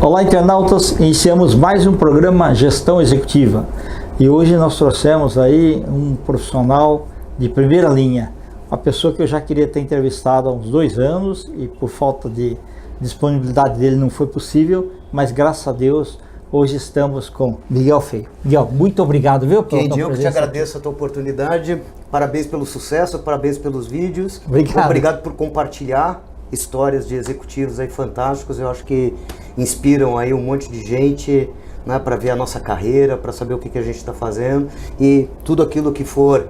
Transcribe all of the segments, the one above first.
Olá, internautas, iniciamos mais um programa Gestão Executiva e hoje nós trouxemos aí um profissional de primeira linha, uma pessoa que eu já queria ter entrevistado há uns 2 anos e por falta de disponibilidade dele não foi possível, mas graças a Deus hoje estamos com Miguel Feio. Miguel, muito obrigado, viu? Eu te agradeço a tua oportunidade, parabéns pelo sucesso, parabéns pelos vídeos. Obrigado por compartilhar histórias de executivos aí fantásticos, eu acho que inspiram aí um monte de gente, né, para ver a nossa carreira, para saber o que a gente está fazendo e tudo aquilo que for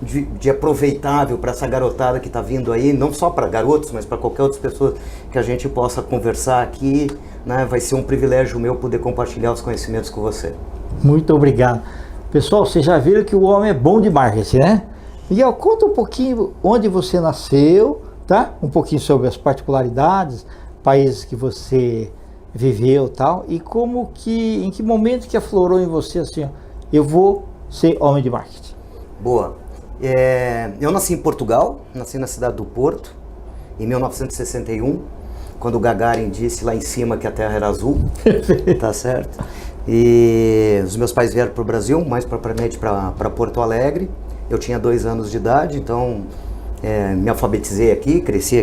de aproveitável para essa garotada que está vindo aí, não só para garotos, mas para qualquer outra pessoa que a gente possa conversar aqui, né, vai ser um privilégio meu poder compartilhar os conhecimentos com você. Muito obrigado. Pessoal, vocês já viram que o homem é bom de marketing, né? Miguel, conta um pouquinho onde você nasceu, tá? Um pouquinho sobre as particularidades, países que você viveu, tal, e em que momento que aflorou em você assim, ó, eu vou ser homem de marketing. Boa. Eu nasci em Portugal, nasci na cidade do Porto, em 1961, quando o Gagarin disse lá em cima que a Terra era azul, tá certo? E os meus pais vieram para o Brasil, mais propriamente para Porto Alegre. Eu tinha 2 anos de idade, então me alfabetizei aqui, cresci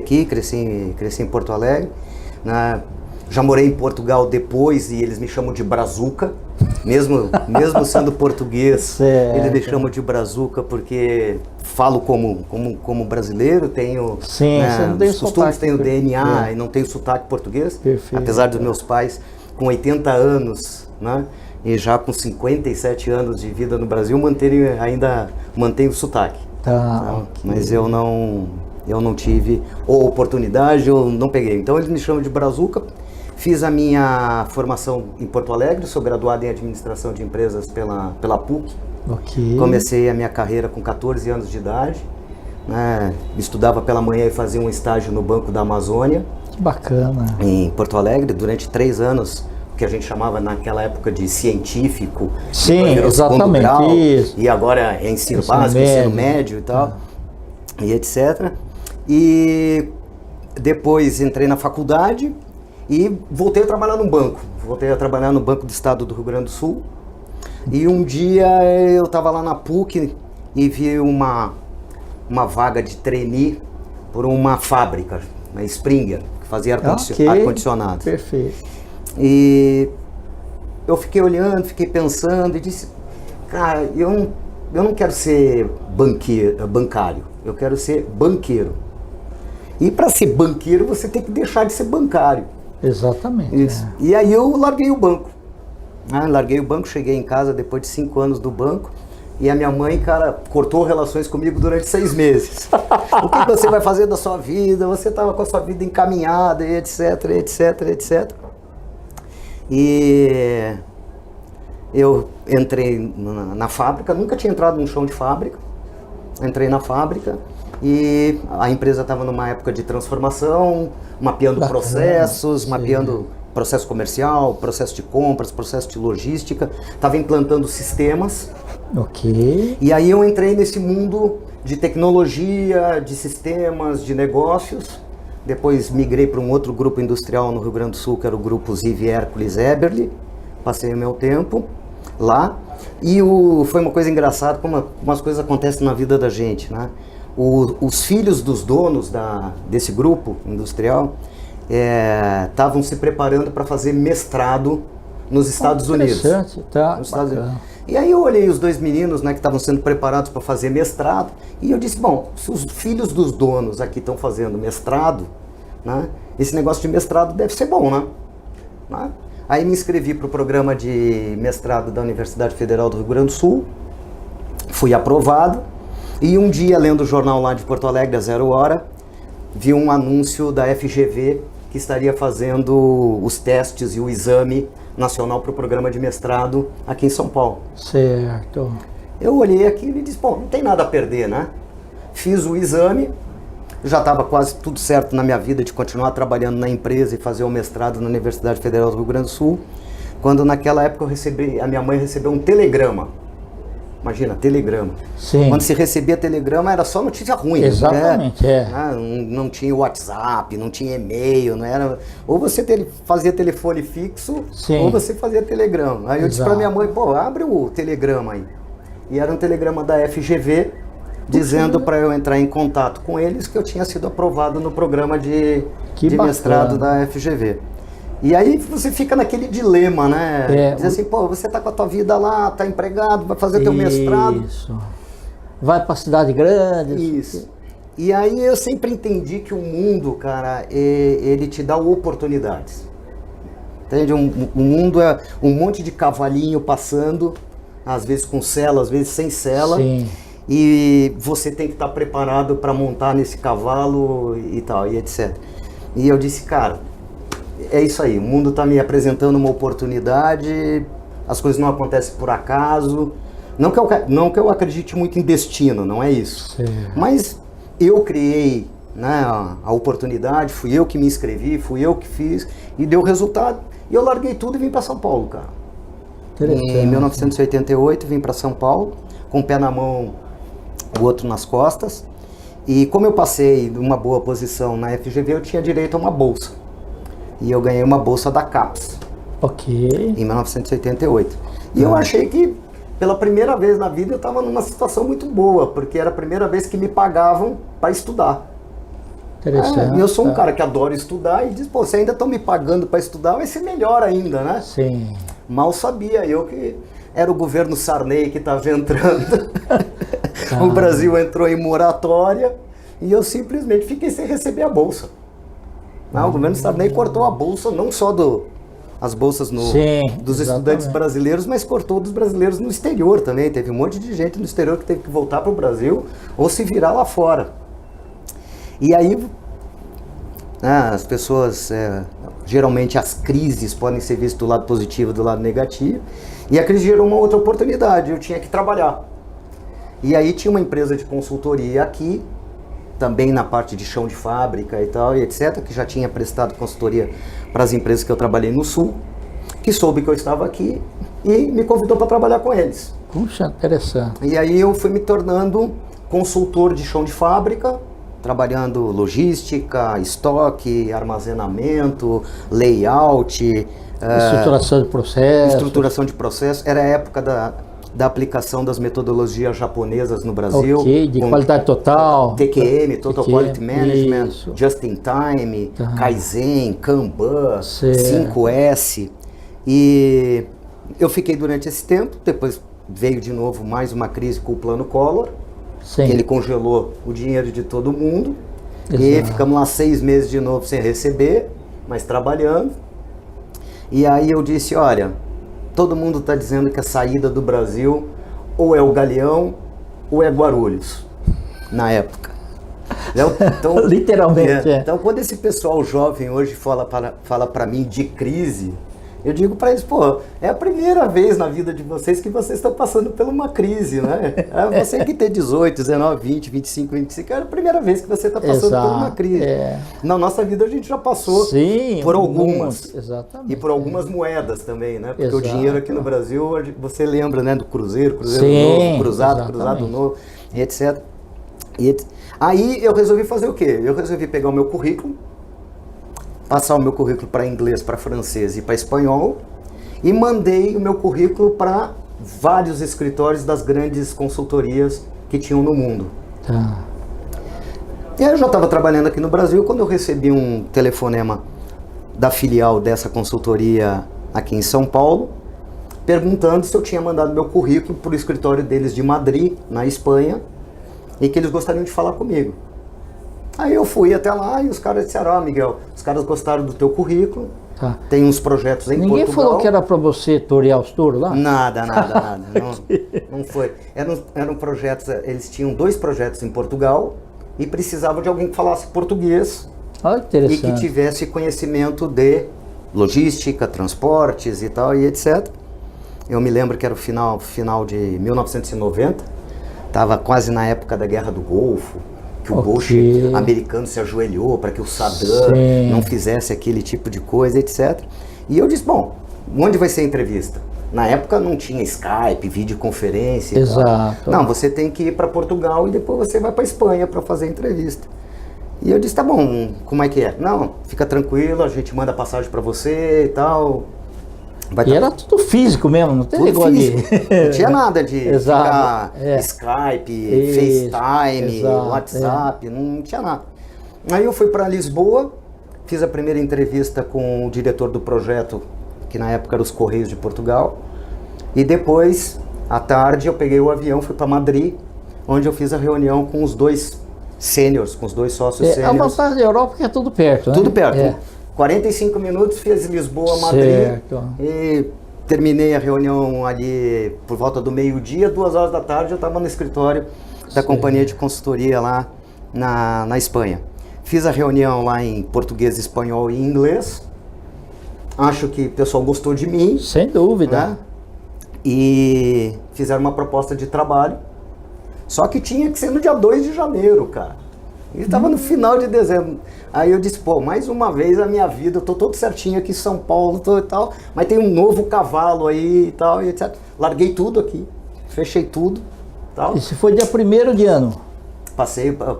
em Porto Alegre, né? Já morei em Portugal depois e eles me chamam de Brazuca, mesmo sendo português, certo. Eles me chamam de Brazuca porque falo como brasileiro, tenho, sim, os costumes, tenho DNA e não tenho sotaque português, perfeito. Apesar dos meus pais com 80 anos, né? E já com 57 anos de vida no Brasil, ainda mantenho o sotaque. Tá, okay. Mas eu não tive ou oportunidade ou não peguei. Então eles me chamam de Brazuca. Fiz a minha formação em Porto Alegre, sou graduado em administração de empresas pela PUC. Okay. Comecei a minha carreira com 14 anos de idade, né? Estudava pela manhã e fazia um estágio no Banco da Amazônia. Que bacana. Em Porto Alegre, durante 3 anos, que a gente chamava naquela época de científico. Sim, exatamente. Grau, isso. E agora é ensino básico, ensino médio e tal, e etc. E depois entrei na faculdade e voltei a trabalhar no banco. Voltei a trabalhar no Banco do Estado do Rio Grande do Sul. E um dia eu estava lá na PUC e vi uma vaga de trainee por uma fábrica, uma Springer, que fazia ar-condicionado. Perfeito. E eu fiquei olhando, fiquei pensando e disse, cara, eu não quero ser bancário, eu quero ser banqueiro. E para ser banqueiro você tem que deixar de ser bancário. Exatamente. Isso. E aí eu larguei o banco. Cheguei em casa depois de 5 anos do banco e a minha mãe, cara, cortou relações comigo durante 6 meses. O que você vai fazer da sua vida? Você estava com a sua vida encaminhada, e etc, etc, etc. E eu entrei na fábrica, nunca tinha entrado num chão de fábrica, entrei na fábrica e a empresa estava numa época de transformação, mapeando processos, mapeando processo comercial, processo de compras, processo de logística, estava implantando sistemas. Ok. E aí eu entrei nesse mundo de tecnologia, de sistemas, de negócios. Depois migrei para um outro grupo industrial no Rio Grande do Sul, que era o grupo Ziv Hercules Eberle. Passei o meu tempo lá. E foi uma coisa engraçada, como as coisas acontecem na vida da gente, né? Os filhos dos donos desse grupo industrial estavam se preparando para fazer mestrado nos Estados Unidos. Interessante, tá. Nos Estados Unidos. E aí eu olhei os 2 meninos, né, que estavam sendo preparados para fazer mestrado, e eu disse, bom, se os filhos dos donos aqui estão fazendo mestrado, né, esse negócio de mestrado deve ser bom, né? Aí me inscrevi para o programa de mestrado da Universidade Federal do Rio Grande do Sul, fui aprovado, e um dia, lendo o jornal lá de Porto Alegre, a 0 hora, vi um anúncio da FGV que estaria fazendo os testes e o exame nacional para o programa de mestrado aqui em São Paulo. Certo. Eu olhei aquilo e disse, bom, não tem nada a perder, né? Fiz o exame, já estava quase tudo certo na minha vida de continuar trabalhando na empresa e fazer o mestrado na Universidade Federal do Rio Grande do Sul, quando naquela época a minha mãe recebeu um telegrama Imagina, telegrama. Sim. Quando se recebia telegrama era só notícia ruim. Exatamente, né? Não tinha WhatsApp, não tinha e-mail, não era. Ou você fazia telefone fixo, Sim. ou você fazia telegrama. Aí eu disse pra minha mãe, pô, abre o telegrama aí. E era um telegrama da FGV, dizendo para eu entrar em contato com eles que eu tinha sido aprovado no programa de mestrado da FGV. E aí você fica naquele dilema, né? Diz assim, pô, você tá com a tua vida lá, tá empregado, vai fazer teu mestrado. Isso. Vai pra cidade grande. Isso. E aí eu sempre entendi que o mundo, cara, ele te dá oportunidades. Entende? O mundo é um monte de cavalinho passando, às vezes com sela, às vezes sem sela. Sim. E você tem que estar preparado para montar nesse cavalo e tal, e etc. E eu disse, cara, é isso aí, o mundo está me apresentando uma oportunidade, as coisas não acontecem por acaso. Não que eu acredite muito em destino, não é isso. Sim. Mas eu criei, né, a oportunidade, fui eu que me inscrevi, fui eu que fiz, e deu resultado. E eu larguei tudo e vim para São Paulo, cara. Em 1988 vim para São Paulo, com um pé na mão, o outro nas costas. E como eu passei uma boa posição na FGV, eu tinha direito a uma bolsa. E eu ganhei uma bolsa da CAPES. Ok. Em 1988. E eu achei que, pela primeira vez na vida, eu estava numa situação muito boa, porque era a primeira vez que me pagavam para estudar. Interessante. E eu sou um cara que adora estudar e diz, pô, você ainda estão me pagando para estudar, vai ser melhor ainda, né? Sim. Mal sabia eu que era o governo Sarney que estava entrando. O Brasil entrou em moratória e eu simplesmente fiquei sem receber a bolsa. O governo Sarney cortou a bolsa, não só as bolsas dos estudantes brasileiros, mas cortou dos brasileiros no exterior também. Teve um monte de gente no exterior que teve que voltar para o Brasil ou se virar lá fora. E aí, as pessoas, geralmente as crises podem ser vistas do lado positivo e do lado negativo. E a crise gerou uma outra oportunidade, eu tinha que trabalhar. E aí tinha uma empresa de consultoria aqui, também na parte de chão de fábrica e tal, e etc., que já tinha prestado consultoria para as empresas que eu trabalhei no Sul, que soube que eu estava aqui e me convidou para trabalhar com eles. Puxa, interessante. E aí eu fui me tornando consultor de chão de fábrica, trabalhando logística, estoque, armazenamento, layout, estruturação de processo. Estruturação de processo. Era a época da aplicação das metodologias japonesas no Brasil. Ok, de qualidade total. TQM, Total Quality Management, isso. Just in Time, Kaizen, Kanban, Certo. 5S. E eu fiquei durante esse tempo, depois veio de novo mais uma crise com o Plano Collor, Sim. que ele congelou o dinheiro de todo mundo. Exato. E ficamos lá 6 meses de novo sem receber, mas trabalhando. E aí eu disse, olha, todo mundo está dizendo que a saída do Brasil ou é o Galeão ou é Guarulhos, na época. Então, literalmente. Então, quando esse pessoal jovem hoje fala para mim de crise, eu digo para eles, pô, é a primeira vez na vida de vocês que vocês estão passando por uma crise, né? Você que tem 18, 19, 20, 25, 25, é a primeira vez que você está passando por uma crise. Na nossa vida a gente já passou por algumas. Exatamente. E por algumas moedas também, né? Porque o dinheiro aqui no Brasil, você lembra, né? Do Cruzeiro Novo, Cruzado Novo, e etc. Aí eu resolvi fazer o quê? Eu resolvi pegar o meu currículo, passar o meu currículo para inglês, para francês e para espanhol, e mandei o meu currículo para vários escritórios das grandes consultorias que tinham no mundo. Tá. E aí eu já estava trabalhando aqui no Brasil quando eu recebi um telefonema da filial dessa consultoria aqui em São Paulo, perguntando se eu tinha mandado meu currículo para o escritório deles de Madrid, na Espanha, e que eles gostariam de falar comigo. Aí eu fui até lá e os caras disseram, Miguel, os caros gostaram do teu currículo, tem uns projetos em Portugal. Ninguém falou que era para você torear os touros lá? Nada. Não foi. Eram projetos, eles tinham 2 projetos em Portugal e precisavam de alguém que falasse português e que tivesse conhecimento de logística, transportes e tal, e etc. Eu me lembro que era o final de 1990, estava quase na época da Guerra do Golfo, que o Bush americano se ajoelhou para que o Saddam não fizesse aquele tipo de coisa, etc. E eu disse, bom, onde vai ser a entrevista? Na época não tinha Skype, videoconferência. Exato. Não, você tem que ir para Portugal e depois você vai para Espanha para fazer a entrevista. E eu disse, tá bom, como é que é? Não, fica tranquilo, a gente manda passagem para você e tal. E era tudo físico mesmo, não tem negócio de... Não tinha nada de Exato, ficar Skype, FaceTime, WhatsApp, não tinha nada. Aí eu fui para Lisboa, fiz a primeira entrevista com o diretor do projeto, que na época era os Correios de Portugal. E depois, à tarde, eu peguei o avião, fui para Madrid, onde eu fiz a reunião com os dois sêniors, com os dois sócios sêniors. A vantagem da Europa é que é tudo perto, né? Tudo perto. 45 minutos, fiz Lisboa, Madrid. Certo. E terminei a reunião ali por volta do meio-dia, 2 horas da tarde, eu estava no escritório da companhia de consultoria lá na Espanha. Fiz a reunião lá em português, espanhol e inglês. Acho que o pessoal gostou de mim. Sem dúvida. Né? E fizeram uma proposta de trabalho. Só que tinha que ser no dia 2 de janeiro, cara. E estava no final de dezembro. Aí eu disse, pô, mais uma vez a minha vida, eu tô todo certinho aqui em São Paulo e tal, mas tem um novo cavalo aí e tal, e etc. Larguei tudo aqui, fechei tudo. Tal. Isso foi dia 1º de ano?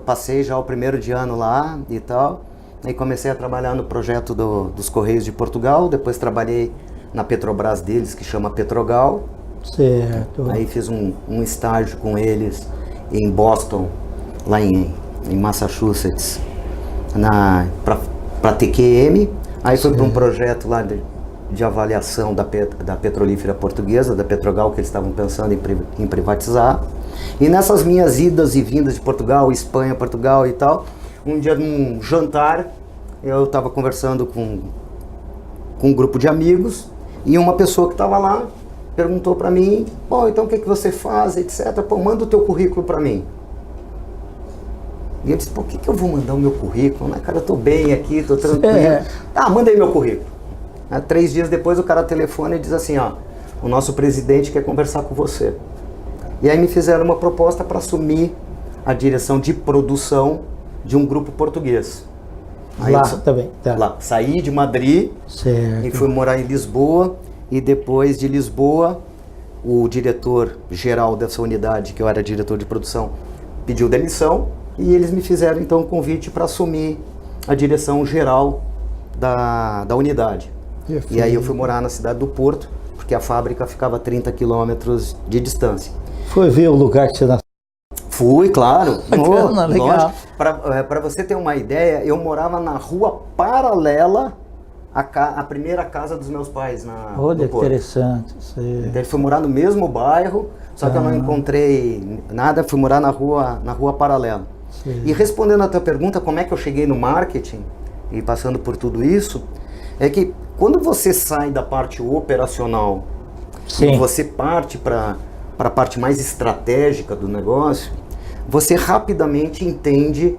Passei já o 1º de ano lá e tal. Aí comecei a trabalhar no projeto dos Correios de Portugal, depois trabalhei na Petrobras deles, que chama Petrogal. Certo. Aí fiz um estágio com eles em Boston, lá em Massachusetts, para TQM. Aí fui para um projeto lá de avaliação da petrolífera portuguesa, da Petrogal, que eles estavam pensando em privatizar. E nessas minhas idas e vindas de Portugal, Espanha, Portugal e tal, um dia num jantar, eu estava conversando com um grupo de amigos e uma pessoa que estava lá perguntou para mim, pô, então o que você faz, etc. Pô, manda o teu currículo para mim. E eu disse, por que eu vou mandar o meu currículo? Né, cara, eu tô bem aqui, tô tranquilo. Ah, manda aí meu currículo. 3 dias depois o cara telefona e diz assim, ó, o nosso presidente quer conversar com você. E aí me fizeram uma proposta para assumir a direção de produção de um grupo português. Aí lá também, tá. Lá, saí de Madrid e fui morar em Lisboa. E depois de Lisboa, o diretor-geral dessa unidade, que eu era diretor de produção, pediu demissão. E eles me fizeram então um convite para assumir a direção geral da unidade. E aí eu fui morar na cidade do Porto, porque a fábrica ficava a 30 quilômetros de distância. Foi ver o lugar que você nasceu? Fui, claro. Bacana, legal. Para você ter uma ideia, eu morava na rua paralela à primeira casa dos meus pais no Olha, que Porto. interessante. Então ele foi morar no mesmo bairro, só que eu não encontrei nada, fui morar na rua paralela. Sim. E respondendo a tua pergunta, como é que eu cheguei no marketing e passando por tudo isso, é que quando você sai da parte operacional e você parte para a parte mais estratégica do negócio, você rapidamente entende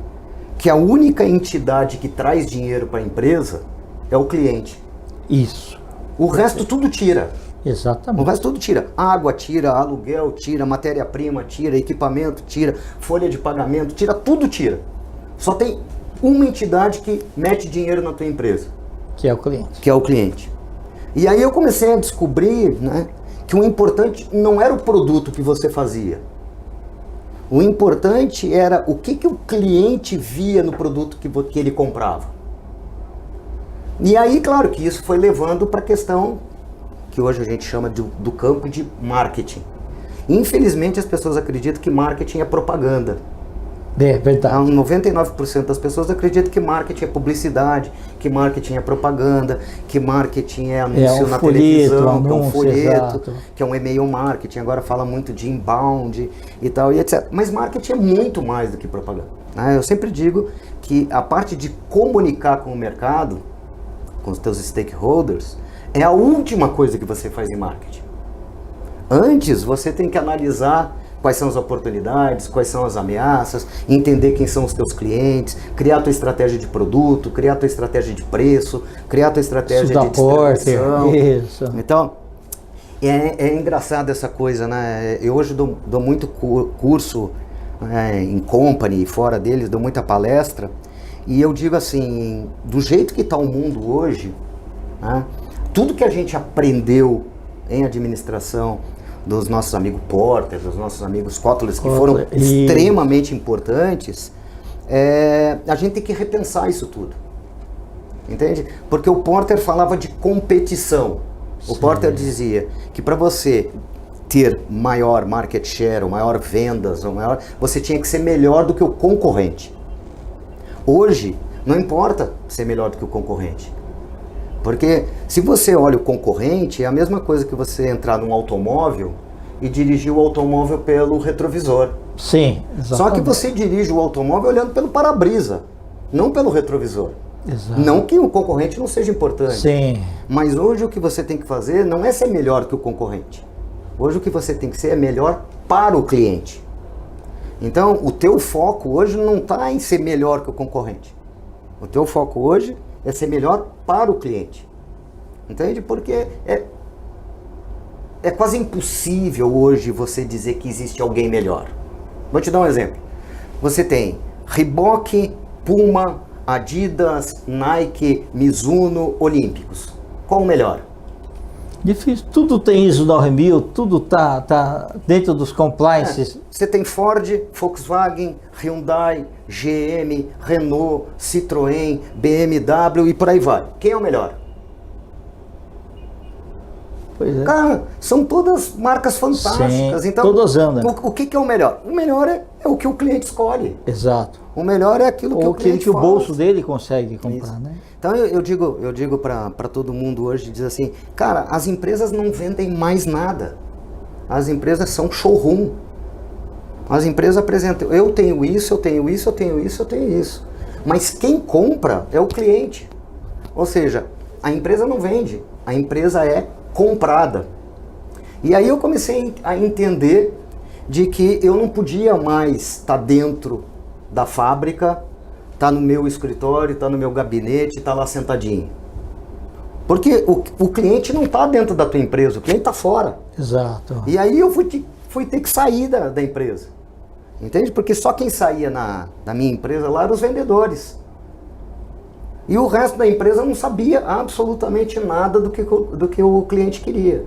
que a única entidade que traz dinheiro para a empresa é o cliente. Isso. O resto tudo tira. Exatamente. O resto tudo tira. Água tira, aluguel tira, matéria-prima tira, equipamento tira, folha de pagamento tira, tudo tira. Só tem uma entidade que mete dinheiro na tua empresa. Que é o cliente. Que é o cliente. E aí eu comecei a descobrir, né, que o importante não era o produto que você fazia. O importante era o que o cliente via no produto que ele comprava. E aí, claro que isso foi levando para a questão que hoje a gente chama do campo de marketing. Infelizmente as pessoas acreditam que marketing é propaganda. É verdade. 99% das pessoas acreditam que marketing é publicidade, que marketing é propaganda, que marketing é anúncio na televisão, que é um folheto, que é um e-mail marketing. Agora fala muito de inbound e tal, e etc. Mas marketing é muito mais do que propaganda. Eu sempre digo que a parte de comunicar com o mercado, com os teus stakeholders, é a última coisa que você faz em marketing. Antes, você tem que analisar quais são as oportunidades, quais são as ameaças, entender quem são os teus clientes, criar a tua estratégia de produto, criar a tua estratégia de preço, criar a tua estratégia de distribuição. Isso. Então, é engraçado essa coisa, né? Eu hoje dou muito curso em company, fora deles, dou muita palestra, e eu digo assim, do jeito que está o mundo hoje, né, tudo que a gente aprendeu em administração dos nossos amigos Porter, dos nossos amigos Kotler, que foram extremamente importantes, a gente tem que repensar isso tudo. Entende? Porque o Porter falava de competição. O Porter dizia que para você ter maior market share, ou maior vendas, você tinha que ser melhor do que o concorrente. Hoje, não importa ser melhor do que o concorrente. Porque se você olha o concorrente, é a mesma coisa que você entrar num automóvel e dirigir o automóvel pelo retrovisor. Sim, exatamente. Só que você dirige o automóvel olhando pelo para-brisa, não pelo retrovisor. Exato. Não que o concorrente não seja importante. Sim. Mas hoje o que você tem que fazer não é ser melhor que o concorrente. Hoje o que você tem que ser é melhor para o cliente. Então, o teu foco hoje não está em ser melhor que o concorrente. O teu foco hoje é ser melhor para o cliente. Entende? Porque é quase impossível hoje você dizer que existe alguém melhor. Vou te dar um exemplo. Você tem Reebok, Puma, Adidas, Nike, Mizuno, Olímpicos. Qual o melhor? Difícil. Tudo tem ISO 9000, tudo tá dentro dos compliances. Você tem Ford, Volkswagen, Hyundai, GM, Renault, Citroën, BMW e por aí vai. Quem é o melhor? Pois é. Cara, são todas marcas fantásticas. Sim, então, todas andam. O que é o melhor? O melhor é o que o cliente escolhe. Exato. O melhor é aquilo que Ou o cliente que o faz. bolso dele consegue comprar, né? Então eu digo para todo mundo hoje, diz assim, cara, as empresas não vendem mais nada. As empresas são showroom. As empresas apresentam, eu tenho isso, eu tenho isso, eu tenho isso, eu tenho isso. Mas quem compra é o cliente. Ou seja, a empresa não vende, a empresa é comprada. E aí eu comecei a entender de que eu não podia mais estar dentro da fábrica, estar no meu escritório, estar no meu gabinete, estar lá sentadinho. Porque o cliente não está dentro da tua empresa, o cliente está fora. Exato. E aí eu fui ter que sair da empresa. Entende? Porque só quem saía na minha empresa lá eram os vendedores. E o resto da empresa não sabia absolutamente nada do que o cliente queria.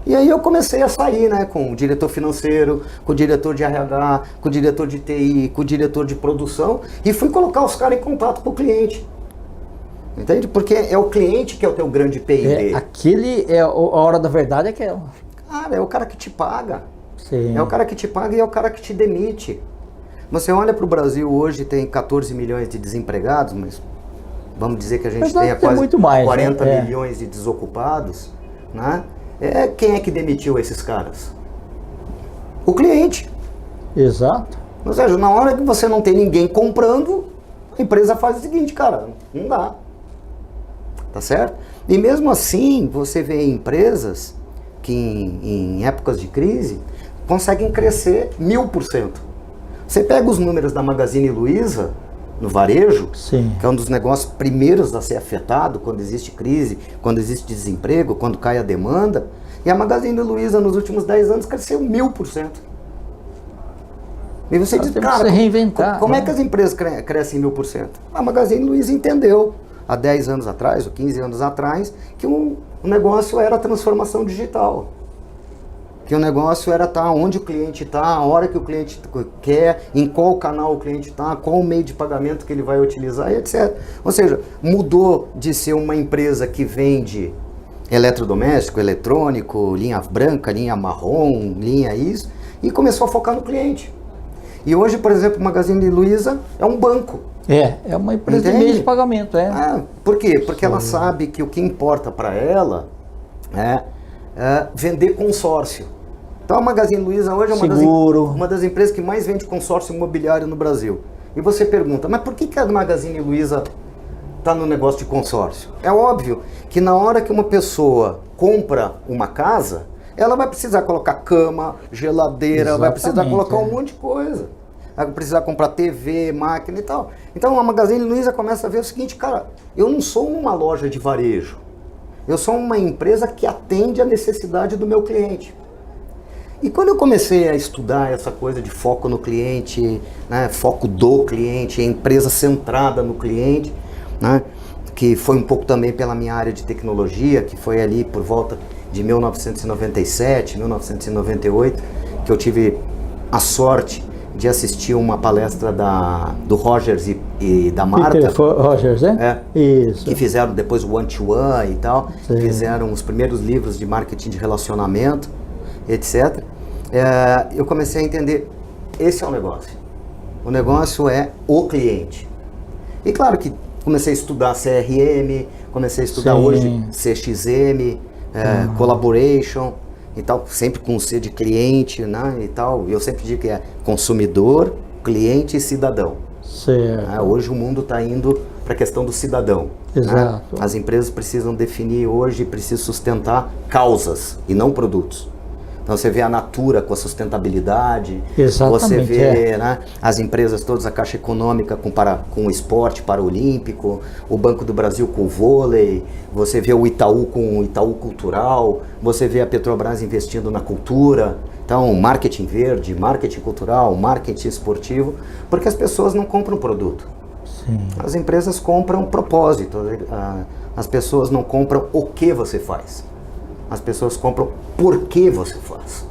E aí eu comecei a sair, né, com o diretor financeiro, com o diretor de RH, com o diretor de TI, com o diretor de produção, e fui colocar os caras em contato com o cliente. Entende? Porque é o cliente que é o teu grande P&D. Aquele a hora da verdade é que é. Cara, é o cara que te paga. Sim. É o cara que te paga e é o cara que te demite. Você olha para o Brasil hoje, tem 14 milhões de desempregados, mas vamos dizer que a gente tenha quase muito mais, 40 né? milhões de desocupados, né? Quem é que demitiu esses caras? O cliente. Exato. Ou seja, na hora que você não tem ninguém comprando, a empresa faz o seguinte, cara, não dá. Tá certo? E mesmo assim, você vê empresas que em épocas de crise conseguem crescer 1000%. Você pega os números da Magazine Luiza no varejo, Sim. que é um dos negócios primeiros a ser afetado quando existe crise, quando existe desemprego, quando cai a demanda, e a Magazine Luiza nos últimos 10 anos cresceu 1000%. E você diz, cara, se reinventar, como né? é que as empresas crescem 1000%? A Magazine Luiza entendeu, há 10 anos atrás, ou 15 anos atrás, que o negócio era a transformação digital. Que o negócio era estar onde o cliente está, a hora que o cliente quer, em qual canal o cliente está, qual o meio de pagamento que ele vai utilizar, e etc. Ou seja, mudou de ser uma empresa que vende eletrodoméstico, eletrônico, linha branca, linha marrom, linha isso, e começou a focar no cliente. E hoje, por exemplo, o Magazine Luiza é um banco. É uma empresa de meio de pagamento, Por quê? Porque ela sabe que o que importa para ela é vender consórcio. Então a Magazine Luiza hoje é uma das empresas que mais vende consórcio imobiliário no Brasil. E você pergunta, mas por que a Magazine Luiza está no negócio de consórcio? É óbvio que na hora que uma pessoa compra uma casa, ela vai precisar colocar cama, geladeira, Exatamente, vai precisar colocar um monte de coisa. Vai precisar comprar TV, máquina e tal. Então a Magazine Luiza começa a ver o seguinte, cara, eu não sou uma loja de varejo. Eu sou uma empresa que atende a necessidade do meu cliente. E quando eu comecei a estudar essa coisa de foco no cliente, né, foco do cliente, empresa centrada no cliente, né, que foi um pouco também pela minha área de tecnologia, que foi ali por volta de 1997, 1998, que eu tive a sorte de assistir uma palestra do Rogers e da Marta. Peter Rogers, né? Isso. Que fizeram depois o One to One e tal, fizeram os primeiros livros de marketing de relacionamento, etc. Eu comecei a entender, esse é o negócio. O negócio é o cliente. E claro que comecei a estudar CRM, comecei a estudar hoje CXM, Collaboration e tal, sempre com C de cliente, né, e tal. Eu sempre digo que é consumidor, cliente e cidadão. Certo. Hoje o mundo está indo para a questão do cidadão. Exato. Né? As empresas precisam definir hoje, precisam sustentar causas e não produtos. Então você vê a Natura com a sustentabilidade, exatamente, você vê né, as empresas todas, a Caixa Econômica com o esporte paralímpico, o Banco do Brasil com o vôlei, você vê o Itaú com o Itaú Cultural, você vê a Petrobras investindo na cultura. Então, marketing verde, marketing cultural, marketing esportivo, porque as pessoas não compram produto. Sim. As empresas compram propósito, as pessoas não compram o que você faz. As pessoas compram por que você faz.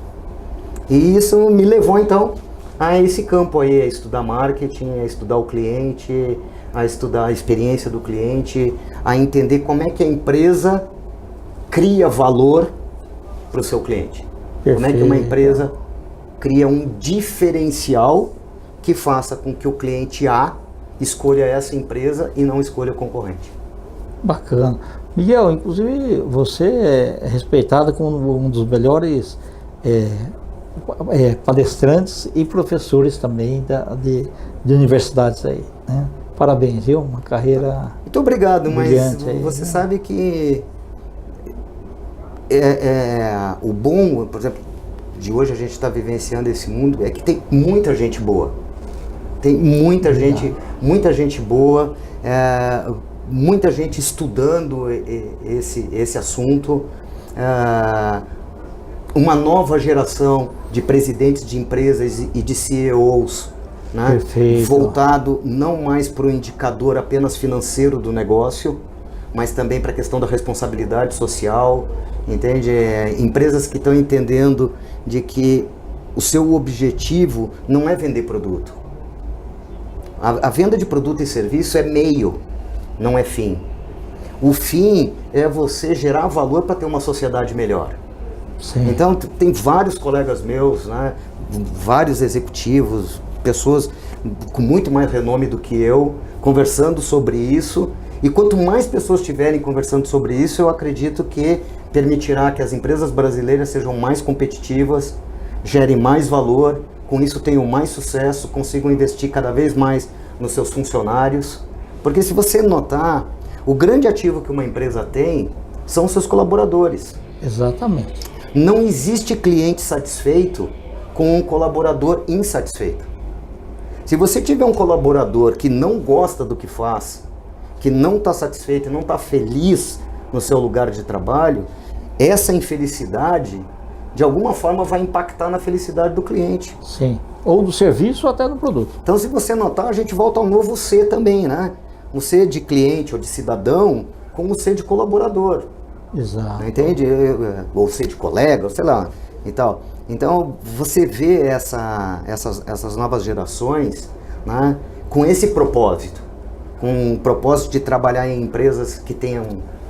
E isso me levou então a esse campo aí, a estudar marketing, a estudar o cliente, a estudar a experiência do cliente, a entender como é que a empresa cria valor para o seu cliente. Perfeito. Como é que uma empresa cria um diferencial que faça com que o cliente A escolha essa empresa e não escolha o concorrente. Bacana. Miguel, inclusive você é respeitado como um dos melhores palestrantes e professores também de universidades aí, né? Parabéns, viu? Uma carreira muito obrigado, mas aí, você né? sabe que o bom, por exemplo, de hoje a gente está vivenciando esse mundo, é que tem muita gente boa. Tem muita gente boa, muita gente estudando esse assunto, uma nova geração de presidentes de empresas e de CEOs, né? Voltado não mais para o indicador apenas financeiro do negócio, mas também para a questão da responsabilidade social, entende? Empresas que estão entendendo de que o seu objetivo não é vender produto. A venda de produto e serviço é meio, não é fim. O fim é você gerar valor para ter uma sociedade melhor. Sim. Então tem vários colegas meus, né, vários executivos, pessoas com muito mais renome do que eu, conversando sobre isso. E quanto mais pessoas estiverem conversando sobre isso, eu acredito que permitirá que as empresas brasileiras sejam mais competitivas, gerem mais valor, com isso tenham mais sucesso, consigam investir cada vez mais nos seus funcionários. Porque se você notar, o grande ativo que uma empresa tem são os seus colaboradores. Exatamente. Não existe cliente satisfeito com um colaborador insatisfeito. Se você tiver um colaborador que não gosta do que faz, que não está satisfeito, não está feliz no seu lugar de trabalho, essa infelicidade, de alguma forma, vai impactar na felicidade do cliente. Sim. Ou do serviço ou até do produto. Então, se você notar, a gente volta ao novo C também, né? O C de cliente ou de cidadão com o C de colaborador. Exato. Entende? Ou C de colega, sei lá, e tal. Então, você vê essas novas gerações, né, com esse propósito. Com o propósito de trabalhar em empresas que tenham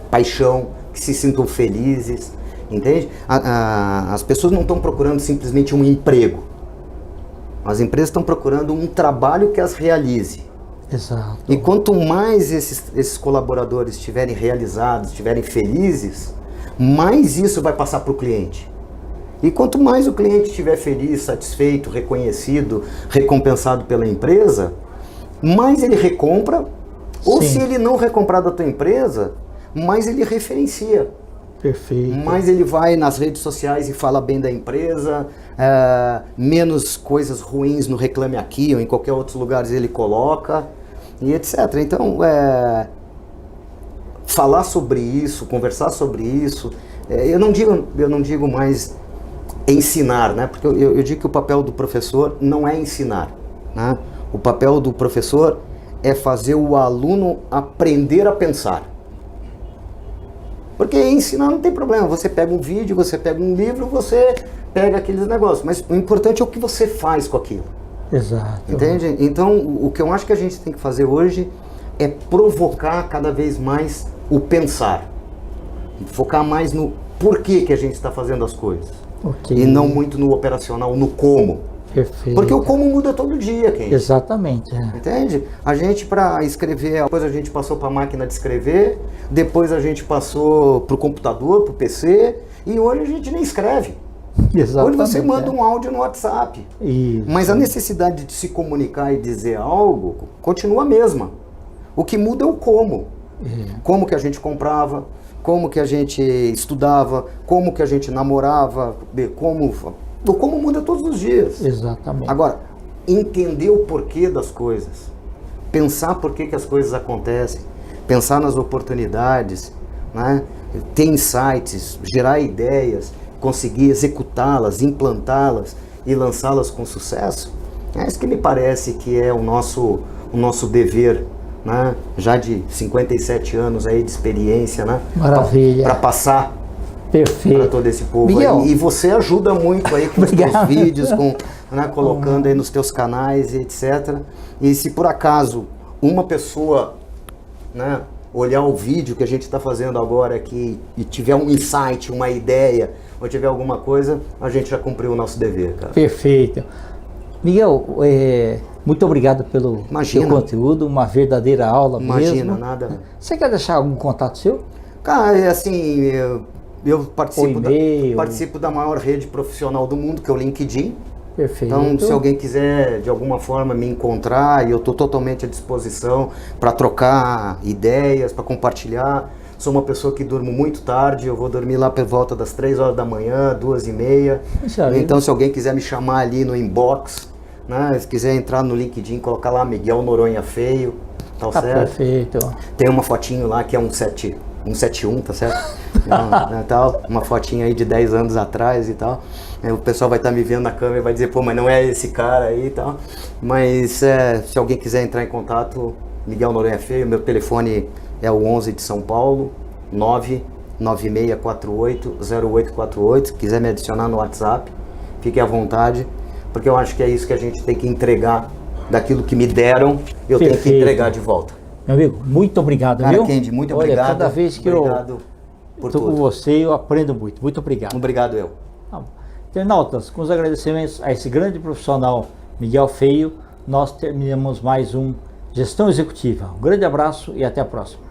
paixão, que se sintam felizes, entende? As pessoas não estão procurando simplesmente um emprego. As empresas estão procurando um trabalho que as realize. Exato. E quanto mais esses colaboradores estiverem realizados, estiverem felizes, mais isso vai passar para o cliente. E quanto mais o cliente estiver feliz, satisfeito, reconhecido, recompensado pela empresa, mais ele recompra, ou se ele não recomprar da tua empresa, mais ele referencia. Perfeito. Mais ele vai nas redes sociais e fala bem da empresa, menos coisas ruins no Reclame Aqui ou em qualquer outro lugar ele coloca, e etc. Então, falar sobre isso, conversar sobre isso, eu não digo mais ensinar, né? Porque eu digo que o papel do professor não é ensinar, né? O papel do professor é fazer o aluno aprender a pensar. Porque ensinar não tem problema, você pega um vídeo, você pega um livro, você pega aqueles negócios, mas o importante é o que você faz com aquilo. Exato. Entende? Então, o que eu acho que a gente tem que fazer hoje é provocar cada vez mais o pensar. Focar mais no porquê que a gente está fazendo as coisas. Ok. E não muito no operacional, no como. Perfeito. Porque o como muda todo dia, Kendi. Exatamente. Entende? A gente, para escrever, depois a gente passou para a máquina de escrever, depois a gente passou para o computador, para o PC, e hoje a gente nem escreve. Exatamente. Hoje você manda um áudio no WhatsApp. Isso. Mas a necessidade de se comunicar e dizer algo continua a mesma. O que muda é o como. Como que a gente comprava, como que a gente estudava, como que a gente namorava, o como muda todos os dias. Exatamente. Agora, entender o porquê das coisas, pensar por que as coisas acontecem, pensar nas oportunidades, né? Ter insights, gerar ideias, conseguir executá-las, implantá-las e lançá-las com sucesso, é isso que me parece que é o nosso dever, né? Já de 57 anos aí de experiência, né? Maravilha. Para passar Perfeito. para todo esse povo Miguel. aí. E você ajuda muito aí com os teus Obrigado. vídeos, né, colocando aí nos teus canais e etc. E se por acaso uma pessoa, né, olhar o vídeo que a gente está fazendo agora aqui e tiver um insight, uma ideia, ou tiver alguma coisa, a gente já cumpriu o nosso dever, cara. Perfeito. Miguel, muito obrigado pelo seu conteúdo, uma verdadeira aula mesmo. Imagina, nada. Você quer deixar algum contato seu? Cara, assim, eu participo da maior rede profissional do mundo, que é o LinkedIn. Perfeito. Então, se alguém quiser de alguma forma me encontrar, eu estou totalmente à disposição para trocar ideias, para compartilhar. Sou uma pessoa que durmo muito tarde, eu vou dormir lá por volta das 3 horas da manhã, 2h30. Então, se alguém quiser me chamar ali no inbox, né, se quiser entrar no LinkedIn, colocar lá Miguel Noronha Feio, tá certo? Perfeito. Tem uma fotinho lá que é 171, tá certo? Tal, uma fotinha aí de 10 anos atrás e tal. O pessoal vai estar me vendo na câmera e vai dizer, pô, mas não é esse cara aí e tal. Mas se alguém quiser entrar em contato, Miguel Noronha Feio, meu telefone é o 11 de São Paulo, 99648-0848. Se quiser me adicionar no WhatsApp, fique à vontade, porque eu acho que é isso que a gente tem que entregar daquilo que me deram, eu tenho que entregar de volta. Meu amigo, muito obrigado, cara, viu? Kendi, muito Olha, obrigado. Cada vez que eu estou com você, eu aprendo muito. Muito obrigado. Obrigado eu. Internautas, com os agradecimentos a esse grande profissional Miguel Feio, nós terminamos mais um Gestão Executiva. Um grande abraço e até a próxima.